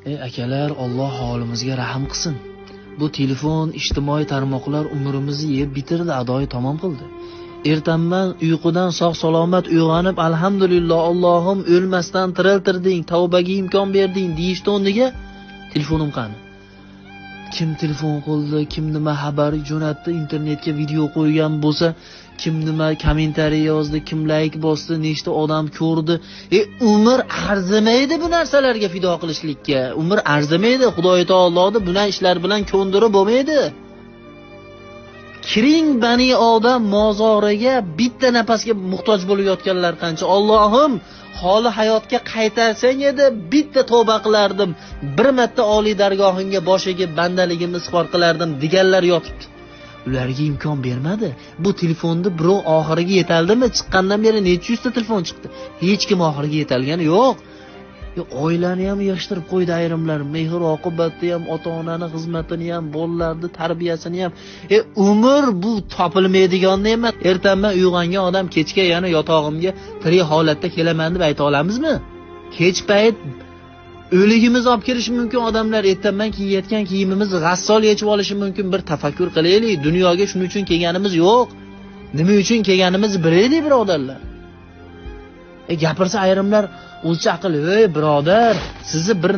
Akalar, Alloh holimizga rahim qilsin. Bu telefon, ijtimoiy tarmoqlar umrimizni yeb bitirdi, adoyi tamom qildi. Ertaman uyqudan sog' salomat uyg'onib, alhamdulillah, Allohim o'lmasdan tiriltirding, tavbaga imkon berding deyishdi o'rniga telefonim qani? Kim telefon qildi, kim nima xabar jo'natdi, internetga video qo'ygan bo'lsa, kim nima kommentariy yozdi, kim like bosdi, nechta odam ko'rdi. Umr arzimaydi bu narsalarga fido qilishlikka. Umr arzimaydi. Xudoy taoloning bunaqa ishlar bilan ko'ndirib bo'lmaydi. Kiring bani odam mozoriga bitta nafasga muhtoj bo'lib yotganlar qancha. Allohim holi hayotga qaytarsang edi, bitta tavba qilardim. Bir marta oliy dargohingga boshiga bandaligimni izhor qilardim deganlar yotibdi. Ularga imkon bermadi. Bu telefonni birov oxiriga yetaldimi? Chiqqandan beri necha yuzta telefon chiqdi. Hech kim oxiriga yetalgani yo'q. Oilani ham yig'ishtirib qo'ydi ayrimlar. Mehr oqibatni ham, ota-onani xizmatini ham, bolalarni tarbiyasini ham. Umr bu topilmaydigan ne'mat. Ertaman uyg'ongan odam kechga yana yotog'imga tirik holatda kelaman deb ayta olamizmi? Kech payt o'ligimiz olib kelishi mumkin odamlar, ertaman kiyayotgan kiyimimiz g'assol yechib olishi mumkin. Bir tafakkur qilaylik. Dunyoga shuning uchun kelganimiz yo'q. Nima uchun kelganimizni bilaylik, birodarlar. Gapirsa ayrimlar o'lcha aql, birodar, sizni bir